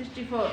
64।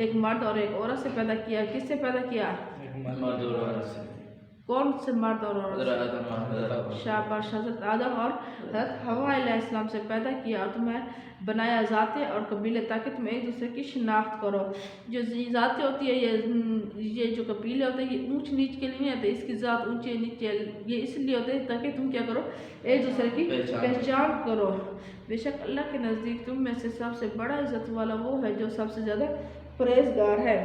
ایک مرد اور ایک عورت سے پیدا کیا. کس سے پیدا کیا؟ مرد اور عورت سے. کون سے مرد اور عورت؟ شاباش. حضرت آدم اور حضرت حوا علیہ السلام سے پیدا کیا اور تمہیں بنایا ذاتیں اور قبیلے تاکہ تم ایک دوسرے کی شناخت کرو. جو ذاتیں ہوتی ہے یہ جو قبیلے ہوتے ہیں یہ اونچ نیچ کے لیے نہیں ہوتے. اس کی ذات اونچے نیچے یہ اس لیے ہوتے ہیں تاکہ تم کیا کرو؟ ایک دوسرے کی پہچان کرو. بے شک اللہ کے نزدیک تم میں سے سب سے بڑا عزت والا وہ ہے جو سب سے زیادہ پرہیزگار ہے.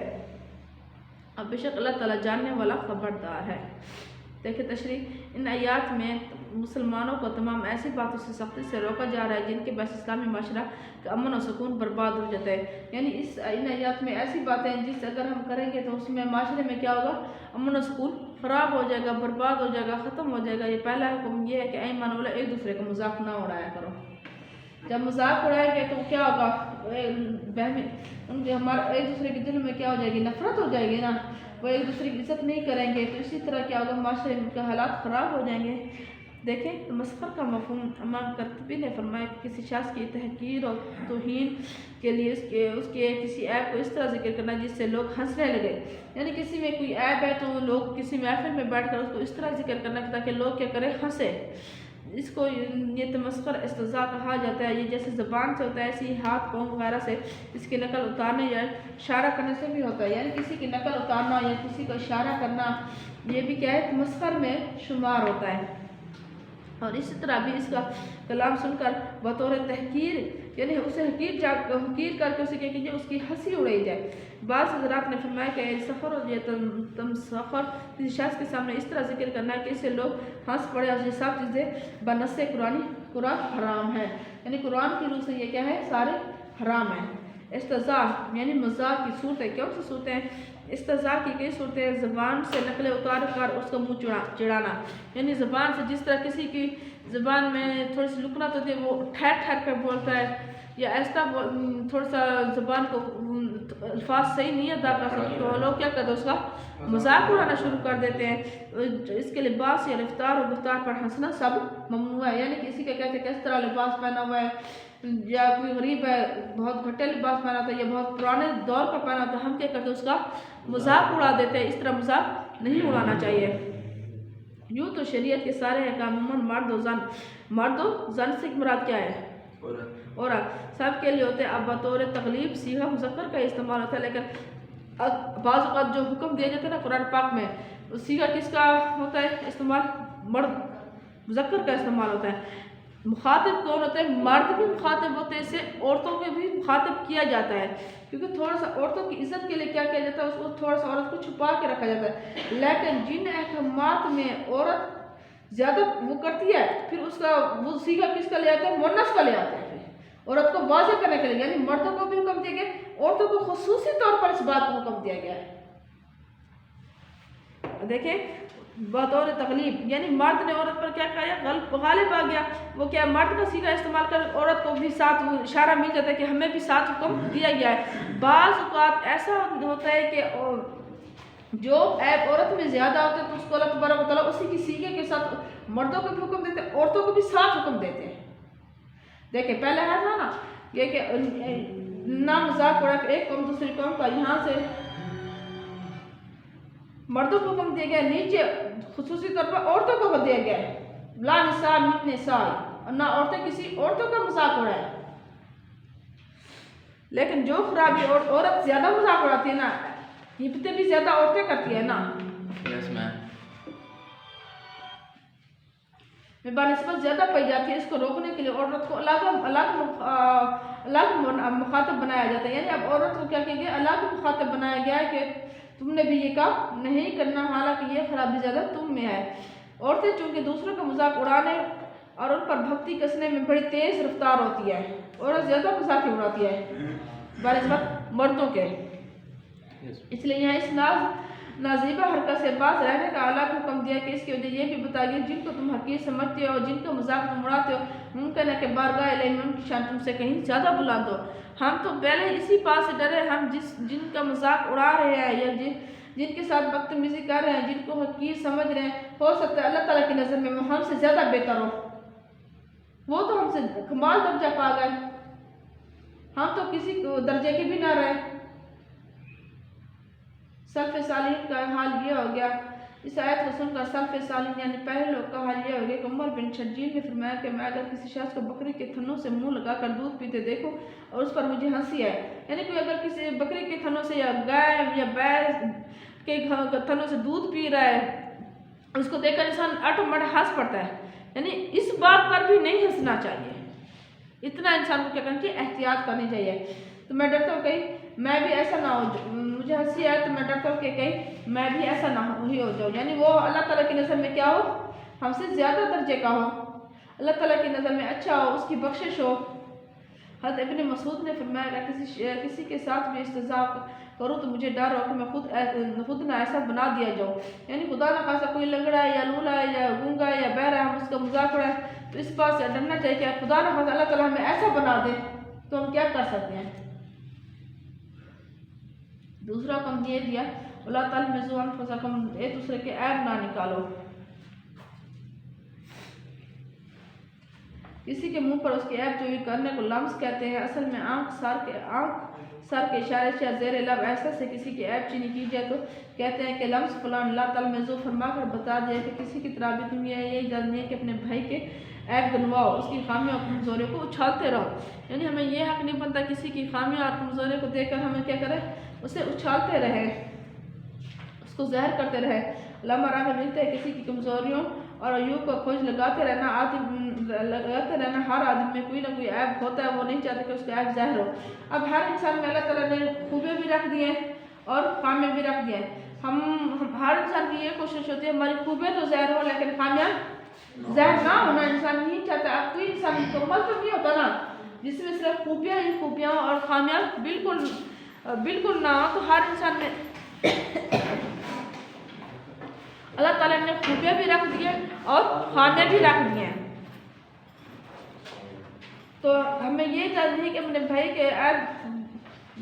اب بے شک اللہ تعالیٰ جاننے والا خبردار ہے. دیکھیں تشریح. ان آیات میں مسلمانوں کو تمام ایسی باتوں سے سختی سے روکا جا رہا ہے جن کے باعث اسلامی معاشرہ کا امن و سکون برباد ہو جاتا ہے. یعنی ان آیات میں ایسی باتیں ہیں جس سے اگر ہم کریں گے تو اس میں معاشرے میں کیا ہوگا؟ امن و سکون خراب ہو جائے گا، برباد ہو جائے گا، ختم ہو جائے گا. یہ پہلا حکم یہ ہے کہ اے ایمان والو ایک دوسرے کا مذاق نہ اڑایا کرو. جب مذاق اڑائیں گے تو کیا ہوگا؟ ہمارا ایک دوسرے کے دل میں کیا ہو جائے گی؟ نفرت ہو جائے گی نا. وہ ایک دوسرے کی عزت نہیں کریں گے تو اسی طرح کیا ہوگا؟ معاشرے کے حالات خراب ہو جائیں گے. دیکھیں تمسخر کا مفہوم امام قرطبی نے فرمایا کہ کسی شخص کی تحقیر اور توہین کے لیے اس کے کسی عیب کو اس طرح ذکر کرنا جس سے لوگ ہنسنے لگے. یعنی کسی میں کوئی عیب ہے تو لوگ کسی محفل میں بیٹھ کر اس کو اس طرح ذکر کرنا تاکہ لوگ کیا کریں؟ ہنسے. اس کو یہ تمسخر استہزاء کہا جاتا ہے. یہ جیسے زبان سے ہوتا ہے ایسی ہاتھ پاؤں وغیرہ سے اس کی نقل اتارنے یا اشارہ کرنے سے بھی ہوتا ہے. یعنی کسی کی نقل اتارنا یا کسی کو اشارہ کرنا یہ بھی کیا ہے؟ تمسخر میں شمار ہوتا ہے. اور اسی طرح بھی اس کا کلام سن کر بطور تحقیر یعنی اسے حقیر کر کے اسے کیا کیجیے؟ اس کی ہنسی اڑائی جائے. بعض حضرات نے فرمایا کہ سفر اور یہ تمسخر کسی شخص کے سامنے اس طرح ذکر کرنا ہے کہ اس سے لوگ ہنس پڑے اور یہ سب چیزیں بنص قرآن حرام ہے. یعنی قرآن کی روح سے یہ کیا ہے؟ سارے حرام ہیں. استہزاء یعنی مذاق کی صورتیں کون سی صورتیں ہیں؟ استہزاء کی کئی صورتیں ہیں. زبان سے نقلیں اتار کر اس کا منہ چڑھانا. یعنی زبان سے جس طرح کسی کی زبان میں تھوڑی سی لکنت ہوتی ہے وہ ٹھہر کر بولتا ہے یا ایسا تھوڑا سا زبان کو الفاظ صحیح نہیں ادا کر سکتے تو لوگ کیا کرتے ہیں؟ اس کا مذاق اڑانا شروع کر دیتے ہیں. اس کے لباس یا رفتار اور گفتار پر ہنسنا سب ممنوع ہے. یعنی کسی کا کہتے ہیں کس طرح لباس پہنا ہوا ہے یا کوئی غریب ہے بہت گھٹے لباس پہنا ہوتا ہے یا بہت پرانے دور کا پہنا ہوتا ہے ہم کیا کرتے ہیں؟ اس کا مذاق اڑا دیتے ہیں. اس طرح مذاق نہیں اڑانا چاہیے. یوں تو شریعت کے سارے احکام مرد و زن سے مراد کیا ہے؟ عورت سب کے لیے ہوتے ہیں. اب بطور تغلیب صیغہ مذکر کا استعمال ہوتا ہے لیکن بعض اوقات جو حکم دیا جاتا ہے نا قرآن پاک میں صیغہ کس کا ہوتا ہے استعمال؟ مرد مذکر کا استعمال ہوتا ہے. مخاطب کون ہوتا ہے؟ مرد بھی مخاطب ہوتے ہیں. اس سے عورتوں کو بھی مخاطب کیا جاتا ہے کیونکہ تھوڑا سا عورتوں کی عزت کے لیے کیا کیا جاتا ہے؟ اس کو تھوڑا سا عورت کو چھپا کے رکھا جاتا ہے. لیکن جن احکامات میں عورت زیادہ وہ کرتی ہے پھر اس کا وہ صیغہ کس کا لے آتا ہے؟ مؤنث کا لے آتا ہے. عورت کو واضح کرنے کے لیے یعنی مردوں کو بھی حکم دیا گیا عورتوں کو خصوصی طور پر اس بات کو حکم دیا گیا ہے. دیکھیں بطور تغلیب یعنی مرد نے عورت پر کیا کہا؟ غالب آ گیا. وہ کیا مرد کا صیغہ استعمال کر عورت کو بھی ساتھ وہ اشارہ مل جاتا ہے کہ ہمیں بھی ساتھ حکم دیا گیا ہے. بعض اوقات ایسا ہوتا ہے کہ جو عیب عورت میں زیادہ ہوتے ہیں تو اس کو اللہ تبارک و تعالیٰ اسی کی صیغے کے ساتھ مردوں کو بھی حکم دیتے ہیں عورتوں کو بھی ساتھ حکم دیتے ہیں. دیکھیں پہلے ہے نا یہ کہ نہ مذاق اڑا کے ایک قوم دوسری قوم کا یہاں سے مردوں کو حکم دیا گیا نیچے خصوصی طور پر عورتوں کو دیا گیا ہے. لا نساء من نساء نہ عورتیں کسی عورتوں کا مذاق اڑائے. لیکن جو خرابی عورت زیادہ مذاق اڑاتی ہے نا غیبتیں بھی زیادہ عورتیں کرتی ہیں نا میں بنسبت زیادہ پائی جاتی ہے. اس کو روکنے کے لیے عورت کو الگ مخاطب بنایا جاتا ہے. یعنی اب عورت کو کیا کہ الگ مخاطب بنایا گیا ہے کہ تم نے بھی یہ کام نہیں کرنا حالانکہ یہ خرابی زیادہ تم میں ہے. عورتیں چونکہ دوسروں کا مذاق اڑانے اور ان پر بھکتی کسنے میں بڑی تیز رفتار ہوتی ہے. عورت زیادہ مذاق اڑاتی ہے بنسبت مردوں کے. اس لیے یہاں اس نازیبہ حرکت سے باز رہنے کا الگ حکم دیا کہ اس کی وجہ یہ بھی بتا گیا جن کو تم حقیر سمجھتے ہو جن کا مذاق تم اڑاتے ہو ممکن ہے کہ بارگاہ الہی میں ان کی شان تم سے کہیں زیادہ بلند ہو. ہم تو پہلے اسی بات سے ڈرے ہم جن کا مذاق اڑا رہے ہیں یا جن کے ساتھ بدتمیزی کر رہے ہیں جن کو حقیر سمجھ رہے ہیں ہو سکتا ہے اللہ تعالیٰ کی نظر میں وہ ہم سے زیادہ بہتر ہو. وہ تو ہم سے کمال درجہ پا گئے ہم تو کسی درجے کے بھی نہ رہے. سلف صالحین کا حال یہ ہو گیا۔ اس آیت کو سن کر سلف صالحین یعنی پہلے لوگ کا حال یہ ہو گیا کہ عمر بن شجیل نے فرمایا کہ میں اگر کسی شخص کو بکری کے تھنوں سے منہ لگا کر دودھ پیتے دیکھوں اور اس پر مجھے ہنسی آئے، یعنی کوئی اگر کسی بکری کے تھنوں سے یا گائے یا بیل کے تھنوں سے دودھ پی رہا ہے، اس کو دیکھ کر انسان آٹومیٹک ہنس پڑتا ہے، یعنی اس بات پر بھی نہیں ہنسنا چاہیے۔ اتنا انسان کو کیا کرنا چاہیے، احتیاط کرنی چاہیے۔ تو میں ڈرتا ہوں کہیں میں بھی ایسا نہ ہو، مجھے ہنسی آئے تو میں ڈرتا ہوں کہ کہیں میں بھی ایسا نہ ہی ہو جاؤں، یعنی وہ اللہ تعالیٰ کی نظر میں کیا ہو، ہم سے زیادہ درجے کا ہو، اللہ تعالیٰ کی نظر میں اچھا ہو، اس کی بخشش ہو۔ حضرت ابن مسعود نے فرمایا کہ کسی کے ساتھ بھی استہزاء کروں تو مجھے ڈر ہو کہ میں خود نہ ایسا بنا دیا جاؤں، یعنی خدا نہ خاصا کوئی لنگڑا ہے یا لولا ہے یا گونگا ہے یا بہرا ہے، ہم اس کا مذاق اڑائیں تو اس بات سے ڈرنا چاہیے کہ خدا نہ خاصا اللہ تعالیٰ ہمیں ایسا بنا دے تو ہم کیا کر سکتے ہیں۔ دوسرا حکم یہ دیا اللہ تلمزوا انفسکم، ایک دوسرے کے عیب نہ نکالو۔ کسی کے منہ پر اس کے عیب جوئی کرنے کو لمس کہتے ہیں، اصل میں آنکھ سر کے اشارے سے زیر لب ایسا سے کسی کے عیب چینی کی جائے تو کہتے ہیں کہ لمس فلان لا تلمزوا، فرما کر بتا دیا کہ کسی کی طرح بھی تم یہ اجازت نہیں ہے کہ اپنے بھائی کے عیب گنواؤ، اس کی خامیوں اور کمزوریوں کو اچھالتے رہو، یعنی ہمیں یہ حق نہیں بنتا کسی کی خامیوں اور کمزوریوں کو دیکھ کر ہمیں کیا کرے، اسے اچھالتے رہے، اس کو ظاہر کرتے رہے۔ علامہ راغب ملتے ہیں کسی کی کمزوریوں اور عیوب کو کھوج لگاتے رہنا ہر آدمی میں کوئی نہ کوئی عیب ہوتا ہے، وہ نہیں چاہتے کہ اس کا عیب ظاہر ہو۔ اب ہر انسان میں اللہ تعالیٰ نے خوبیاں بھی رکھ دی ہیں اور خامیاں بھی رکھ دی ہیں، ہم ہر انسان کی یہ کوشش ہوتی ہے ہماری خوبیاں تو ظاہر ہو لیکن خامیاں ظاہر نہ ہونا انسان نہیں چاہتا۔ اب کوئی انسان مکمل تو نہیں ہوتا نا جس میں صرف خوبیاں ہی خوبیاں اور خامیاں بالکل نہ ہو، تو ہر انسان میں اللہ تعالیٰ نے خوبیاں بھی رکھ دی ہیں اور خامیاں بھی رکھ دی ہیں، تو ہمیں یہ چاہیے کہ اپنے بھائی کے عیب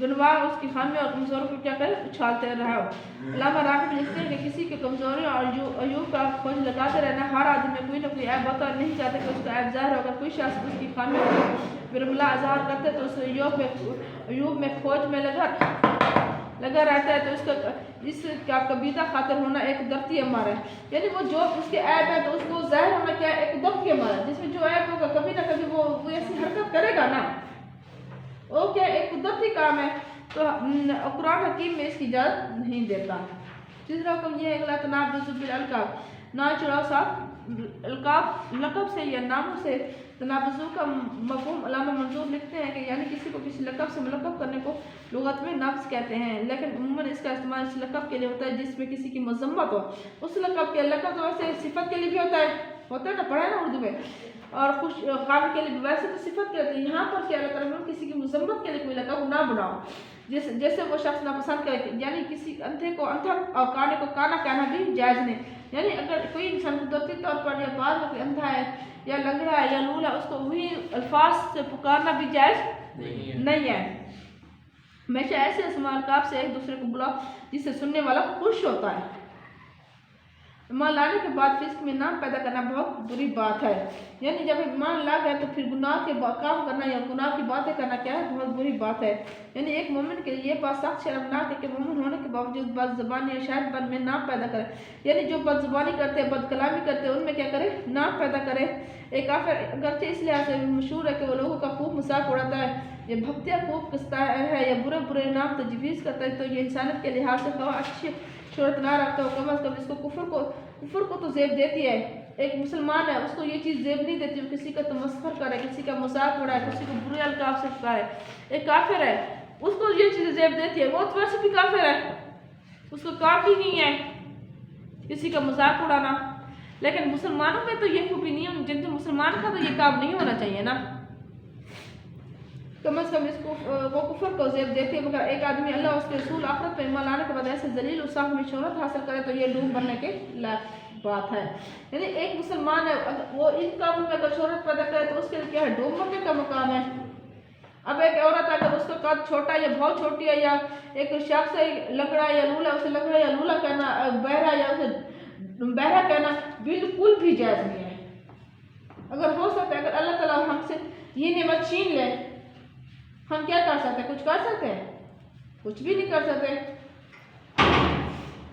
گنوا اس کی خامیوں اور کمزوریوں کو کیا کرے، اچھالتے رہو۔ علامہ راغب لکھتے ہیں کہ کسی کے کمزوریوں اور عیوب کا کھوج لگاتے رہنا، ہر آدمی میں کوئی نہ کوئی عیب ہوتا ہے، نہیں چاہتے کہ اس کا عیب ظاہر ہو، اگر کوئی شخص اس کی خامیوں کو برملا اظہار کرتے تو اس عیوب میں کھوج میں لگا رہتا ہے، تو اس کا کبیدہ خاطر ہونا ایک درتی امر ہے، یعنی وہ جو اس کے عیب ہے تو اس کو ظاہر ہونا کیا ہے، ایک درتی امر ہے، جس میں جو عیب ہوگا کبھی نہ کبھی وہ ایسی حرکت کرے گا نا، وہ کیا ایک قدرتی کام ہے، تو قرآن حکیم میں اس کی اجازت نہیں دیتا۔ تیسرا حکم یہ ہے کہ لا تنابزوا بالالقاب، نہ چڑھاؤ صاحب القاب لقب سے یا ناموں سے۔ تنابزوا کا مفہوم علامہ منظور لکھتے ہیں کہ یعنی کسی کو کسی لقب سے ملقب کرنے کو لغت میں نبز کہتے ہیں، لیکن عموماً اس کا استعمال اس لقب کے لیے ہوتا ہے جس میں کسی کی مذمت ہو، اس لقب کے لقب تو ویسے صفت کے لیے بھی ہوتا ہے نا، پڑھا ہے نا اردو میں، اور خوش خان کے لیے ویسے تو صفت کے ہوتے ہیں، یہاں پر کیا اللہ تعالیٰ نے کسی کی مذمت کے لیے کوئی لقب نہ بناؤ، جیسے وہ شخص ناپسند کرے، یعنی کسی اندھے کو اندھا اور کانے کو کانا کہنا بھی جائز نہیں، یعنی اگر کوئی انسان قدرتی طور پر یا بعض وقت اندھا ہے یا لنگڑا ہے یا لولا، اس کو وہی الفاظ سے پکارنا بھی جائز نہیں ہے۔ ہمیشہ ایسے اسماء القاب سے ایک دوسرے کو بلاؤ جس سے سننے والا خوش ہوتا ہے۔ ایمان لانے کے بعد فسق میں نام پیدا کرنا بہت بری بات ہے، یعنی جب ایمان لا گئے تو پھر گناہ کے کام کرنا یا گناہ کی باتیں کرنا کیا ہے، بہت بری بات ہے، یعنی ایک مومن کے لیے یہ بات سخت شرمناک ہے کہ مومن ہونے کے باوجود بد زبانی یا شاید بد میں نام پیدا کرے، یعنی جو بد زبانی کرتے ہیں بد کلامی کرتے ہیں ان میں کیا کرے، نام پیدا کرے۔ ایک کافر اگرچہ اس لحاظ سے مشہور ہے کہ وہ لوگوں کا خوب مذاق اڑاتا ہے، یہ بھکتیاں خوب کستا ہے یا برے نام تجویز کرتا ہے، تو یہ انسانیت کے لحاظ سے خواہ اچھی شہرت نہ رکھتا ہو، کم از کم اس کو کفر کو تو زیب دیتی ہے۔ ایک مسلمان ہے اس کو یہ چیز زیب نہیں دیتی، وہ کسی کا تمسخر کرے، کسی کا مذاق اڑائے، کسی کو برے القاب سے پکارے۔ ایک کافر ہے اس کو یہ چیز زیب دیتی ہے، وہ تو ویسے بھی کافر ہے، اس کو کام بھی نہیں ہے کسی کا مذاق اڑانا، لیکن مسلمانوں میں تو یہ خوبی نہیں ہے، جن تو مسلمان کا تو یہ کام نہیں ہونا چاہیے نا، کم از کم اس کو وہ کفر کو زیب دیتی ہے۔ مگر ایک آدمی اللہ اس کے رسول آخرت پر ایمان لانے کے بعد ایسے ذلیل اور صاف میں شہرت حاصل کرے تو یہ ڈوب بننے کے لائق بات ہے، یعنی ایک مسلمان ہے وہ ان کاموں میں اگر شہرت پیدا کرے تو اس کے لیے کیا ہے، ڈوب مرنے کا مقام ہے۔ اب ایک عورت اگر اس کا قد چھوٹا یا بہت چھوٹی ہے، یا ایک شخص ہے لنگڑا یا لولا، اسے لنگڑا یا لولا کہنا، بہرا یا اسے بہرا کہنا بالکل بھی جائز نہیں ہے۔ اگر ہو سکتا ہے اگر اللہ تعالیٰ ہم سے یہ نعمت چھین لے، ہم کیا کر سکتے ہیں، کچھ کر سکتے ہیں، کچھ بھی نہیں کر سکتے۔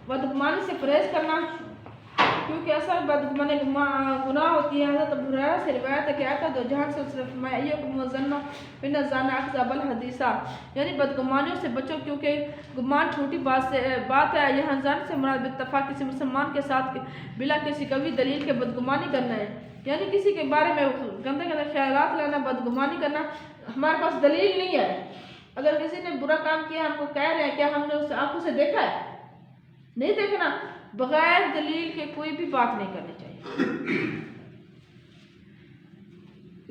بدگمانی سے پرہیز کرنا، کیونکہ اصل بدگمانی گناہ ہوتی ہے۔ حضرت ابو ہریرہ سے روایت ہے کہ آقا دو جہان صلی اللہ علیہ وسلم فرمایا ایکم الظن فإن الظن اکذب الحدیث، یعنی بدگمانیوں سے بچو کیونکہ گمان جھوٹی بات ہے۔ یہاں ظن سے مراد باتفاق کسی مسلمان کے ساتھ بلا کسی قوی دلیل کے بدگمانی کرنا ہے، یعنی کسی کے بارے میں گندے گندے خیالات لینا، بدگمانی کرنا۔ ہمارے پاس دلیل نہیں ہے، اگر کسی نے برا کام کیا ہم کو کہہ رہے ہیں، کیا ہم نے اسے آنکھوں سے دیکھا ہے؟ نہیں دیکھنا۔ بغیر دلیل کے کوئی بھی بات نہیں کرنی چاہیے۔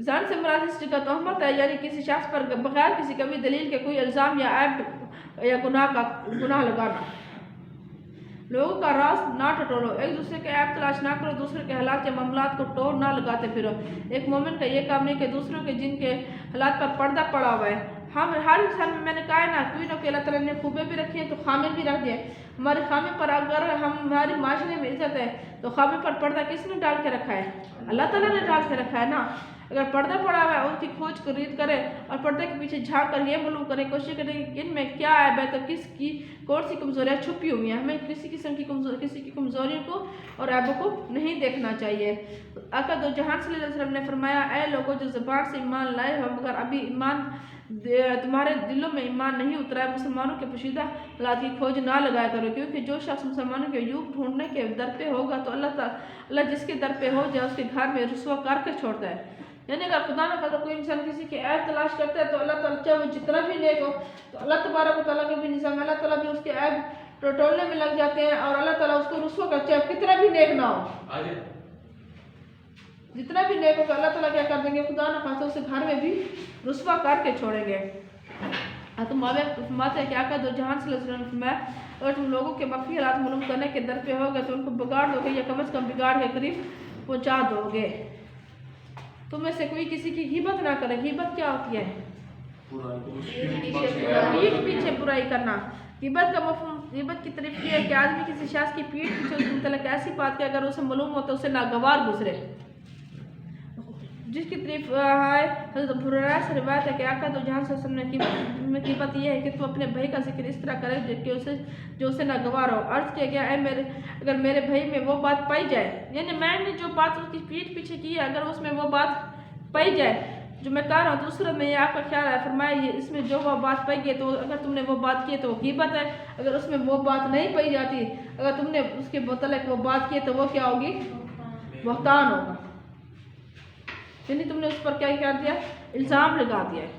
ظن سے مراد اس جگہ تہمت ہے، یعنی کسی شخص پر بغیر کسی قوی دلیل کے کوئی الزام یا عیب یا گناہ لگانا۔ لوگوں کا راز نہ ٹٹولو، ایک دوسرے کے عیب تلاش نہ کرو، دوسرے کے حالات یا معاملات کو ٹول نہ لگاتے پھرو۔ ایک مومن کا یہ کام نہیں کہ دوسروں کے جن کے حالات پر پردہ پڑا ہوا ہے۔ ہم ہر انسان میں نے کہا ہے نا، کوئی نہ کوئی اللہ تعالیٰ نے خوبے بھی رکھی ہیں تو خامے بھی رکھ دیے۔ ہماری خامے پر اگر ہماری معاشرے میں عزت ہے تو خامے پر پردہ کس نے ڈال کے رکھا ہے؟ اللہ تعالیٰ نے ڈال کے رکھا ہے نا۔ اگر پردہ پڑا ہوا ہے اس کی کھوج خرید کرے اور پردے کے پیچھے جھانک کر یہ معلوم کرے، کوشش کرے کہ ان میں کیا عیب ہے تو کس کی کون سی کمزوریاں چھپی ہوئی ہیں۔ ہمیں کسی قسم کی کسی کی کمزوریوں کو اور عیبوں کو نہیں دیکھنا چاہیے۔ آقا دو جہان صلی اللہ علیہ وسلم نے فرمایا اے لوگوں جو زبان سے ایمان لائے ہو مگر ابھی ایمان تمہارے دلوں میں ایمان نہیں اترا ہے، مسلمانوں کے پوشیدہ حالات کی کھوج نہ لگایا کرو، کیونکہ جو شخص مسلمانوں کے عیوب ڈھونڈنے کے در پہ ہوگا تو اللہ جس کے در پہ ہو جائے اس کے گھر میں رسوا کر کے چھوڑتا ہے۔ یعنی اگر خدا نہ خواستہ کوئی انسان کسی کے عیب تلاش کرتا ہے تو اللہ تعالیٰ چاہے وہ جتنا بھی نیک ہو تو اللہ تبارک و تعالیٰ کے بھی نظام اللہ تعالیٰ بھی اس کے عیب ٹٹولنے میں لگ جاتے ہیں اور اللہ تعالیٰ اس کو رسوا کرتے ہیں، کتنا بھی نیک نہ ہو، جتنا بھی نیک ہوگا اللہ تعالیٰ کیا کر دیں گے، خدا نہ خواستہ اسے گھر میں بھی رسوا کر کے چھوڑیں گے۔ تم فرماتے ہیں کہ آقا دو جہان صلی اللہ علیہ وسلم نے فرمایا اگر تم لوگوں کے مخفی حالات معلوم کرنے کے در پہ ہوگے تو ان کو بگاڑ دو گے یا کم از کم بگاڑ کے قریب پہنچا دو گے۔ تم میں سے کوئی کسی کی غیبت نہ کرے۔ غیبت کیا ہوتی ہے؟ پیٹھ پیچھے برائی کرنا۔ غیبت کا مفہوم، غیبت کی طرف یہ ہے کہ آدمی کسی شخص کی پیٹھ پیچھے اس کے متعلق ایسی بات کہ اگر اسے معلوم ہو تو اسے ناگوار گزرے، جس کی طرف ہے۔ حضرت ابو ہریرہ سے روایت ہے کہ آقا دو جہان صلی اللہ علیہ وسلم نے غیبت یہ ہے کہ تو اپنے بھائی کا ذکر اس طرح کرے کہ جو اسے ناگوار ہو۔ عرض کیا گیا اگر میرے بھائی میں وہ بات پائی جائے، یعنی میں نے جو بات اس کی پیٹھ پیچھے کی ہے اگر اس میں وہ بات پائی جائے جو میں کہہ رہا ہوں، دوسرے میں یہ آپ کا خیال ہے، فرمایا یہ اس میں جو وہ بات پائی گئی تو اگر تم نے وہ بات کی تو وہ غیبت ہے، اگر اس میں وہ بات نہیں پائی جاتی، اگر تم نے اس کے متعلق وہ بات کی تو وہ کیا ہوگی؟ بہتان ہوگا، یعنی تم نے اس پر کیا کر دیا؟ الزام لگا دیا ہے۔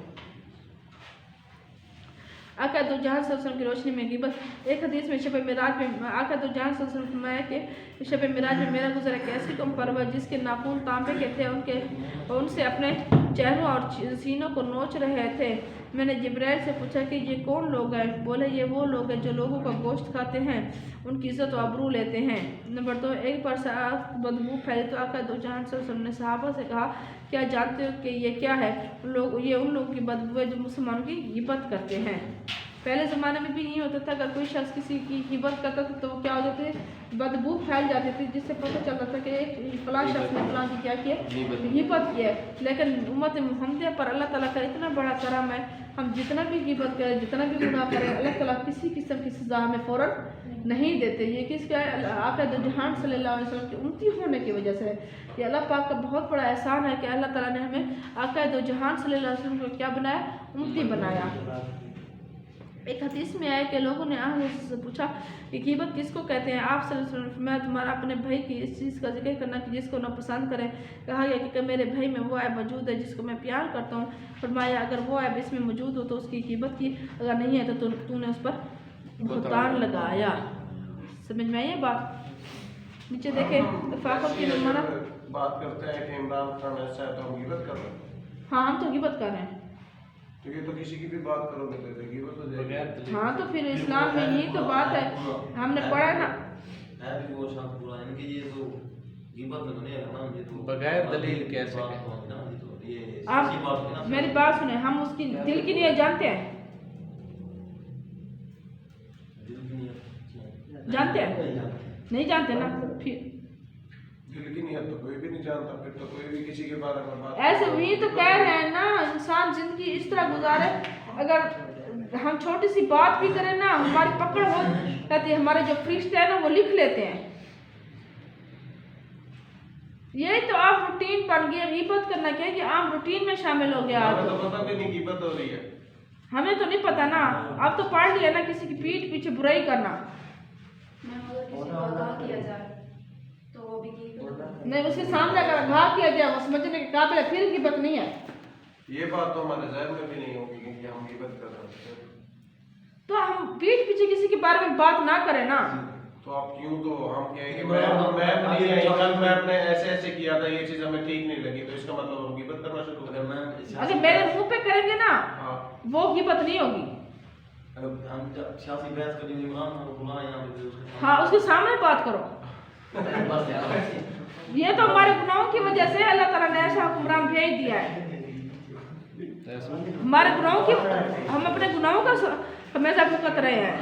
آقا دو جہان صلی اللہ علیہ وسلم کی روشنی میں غیبت۔ ایک حدیث میں شب معراج میں آقا دو جہان صلی اللہ علیہ وسلم فرمایا کہ شب معراج میں میرا گزر ایک ایسی قوم پر ہوا جس کے ناخن تانبے کے تھے، ان سے اپنے چہروں اور سینوں کو نوچ رہے تھے۔ میں نے جبرائیل سے پوچھا کہ یہ کون لوگ ہیں؟ بولے یہ وہ لوگ ہیں جو لوگوں کا گوشت کھاتے ہیں، ان کی عزت و آبرو لیتے ہیں۔ نمبر 2، ایک پر سخت بدبو پھیلی تو آقا دو جہان صلی اللہ علیہ وسلم نے صحابہ سے کہا کیا جانتے ہو کہ یہ کیا ہے؟ یہ ان لوگوں کی بدبو ہے جو مسلمانوں کی غیبت کرتے ہیں۔ پہلے زمانے میں بھی نہیں ہوتا تھا، اگر کوئی شخص کسی کی غیبت کرتا تھا تو وہ کیا ہو جاتے تھے؟ بدبو پھیل جاتی تھی، جس سے پتہ چلتا تھا کہ فلاں شخص نے فلاں کی کیا کیا غیبت کی ہے۔ لیکن امت محمدیہ پر اللہ تعالیٰ کا اتنا بڑا کرم ہے، ہم جتنا بھی غیبت کریں، جتنا بھی گناہ کریں، اللہ تعالیٰ کسی قسم کی سزا ہمیں فوراً نہیں دیتے۔ یہ کس کا ہے؟ آقا دو جہان صلی اللہ علیہ وسلم کی امتی ہونے کی وجہ سے۔ یہ اللہ پاک کا بہت بڑا احسان ہے کہ اللہ تعالیٰ نے ہمیں آقا دو جہان صلی اللہ علیہ وسلم کو کیا بنایا؟ امتی بنایا۔ ایک حدیث میں آیا کہ لوگوں نے سے پوچھا کہ غیبت کس کو کہتے ہیں؟ آپ صلی اللہ علیہ وسلم نے فرمایا تمہارا اپنے بھائی کی اس چیز کا ذکر کرنا کہ جس کو ناپسند کرے۔ کہا گیا کہ میرے بھائی میں وہ عیب موجود ہے جس کو میں پیار کرتا ہوں۔ فرمایا اگر وہ عیب اس میں موجود ہو تو اس کی غیبت کی، اگر نہیں ہے تو تو نے اس پر بہتان لگایا۔ سمجھ میں آئی یہ بات؟ نیچے دیکھیں اتفاقوں کی نمانہ بات کرتے ہیں کہ عمران خان ایسا ہے تو ہم غیبت کر رہے ہیں۔ ہاں ہم تو غیبت کر رہے ہیں، تو یہ تو کسی کی بھی بات کرو گے تو غیبت ہو جائے گی۔ ہاں تو پھر اسلام میں یہی تو بات ہے، ہم نے پڑھا نا بغیر دلیل کیسے؟ آپ میری بات سنیں، ہم اس کی دل کی نیت جانتے ہیں؟ جانتے ہیں؟ نہیں جانتے نا؟ پھر دل کی نیت تو کوئی بھی نہیں جانتا، پھر تو کوئی بھی کسی کے بارے میں بات ایسے وہی تو کہہ رہے ہیں نا، انسان زندگی اس طرح گزارے، اگر ہم چھوٹی سی بات بھی کریں نا ہماری پکڑ ہو جاتی ہے, ہمارے جو فرشتے ہیں نا وہ لکھ لیتے ہیں. یہی تو عام روٹین بن گیا, غیبت کرنا کیا ہے کہ عام روٹین میں شامل ہو گیا. ہمیں تو پتہ بھی نہیں غیبت ہو رہی ہے. ہمیں تو نہیں پتا نا, اب تو پڑھ لیا نا کسی کی پیٹھ پیچھے برائی کرنا. کسی کو آگاہ کیا جائے تو وہ بھی غیبت نہیں, اس کے سامنے اگر آگاہ کیا جائے وہ سمجھنے کے قابل ہے, پھر غیبت نہیں ہے. یہ بات تو ہمارے ذہن میں بھی نہیں ہوگی کہ ہم غیبت کر رہے ہیں. تو ہم پیٹھ پیچھے کسی کے بارے میں بات نہ کریں نا. تو آپ کیوں تو ہم کہیں گے میں نے ایسے ایسے کیا تھا, یہ چیز ہمیں ٹھیک نہیں لگی, تو اس کا مطلب ہم غیبت کرنا شروع کر دیں. اگر میرے منہ پہ کریں گے نا وہ غیبت نہیں ہوگی. ہم جب سیاسی بحث کریں عمران کو بلانا یہاں پہ ہاں, اس کے سامنے بات کرو. یہ تو ہمارے گناہوں کی وجہ سے اللہ تعالیٰ نے ایسا حکمران بھیج دیا ہے. ہمارے گناہوں کی, ہم اپنے گناہوں کا خمیازہ بھگت رہے ہیں.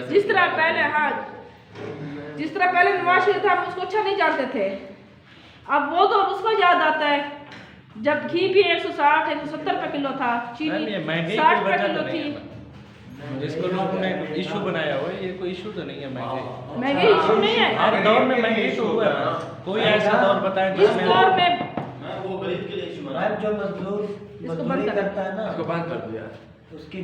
جس طرح پہلے نواز شریف تھا, ہم اس کو اچھا نہیں جانتے تھے. اب وہ دور اس کو یاد آتا ہے جب گھی بھی 160 170 روپے کلو تھا, چینی 60 روپے کلو تھی. اس کو لوگوں نے ایشو بنایا ہوا ہے, یہ کوئی ایشو تو نہیں ہے. مہنگی ایشو نہیں ہے. ہر دور میں مہنگی تو ہوا ہے. کوئی ایسا دور بتائیں اس دور میں وہ غریب کے لیے ایشو بنا جو مزدور اس کو بند کرتا ہے نا اس کو بند کر دیا. اس کی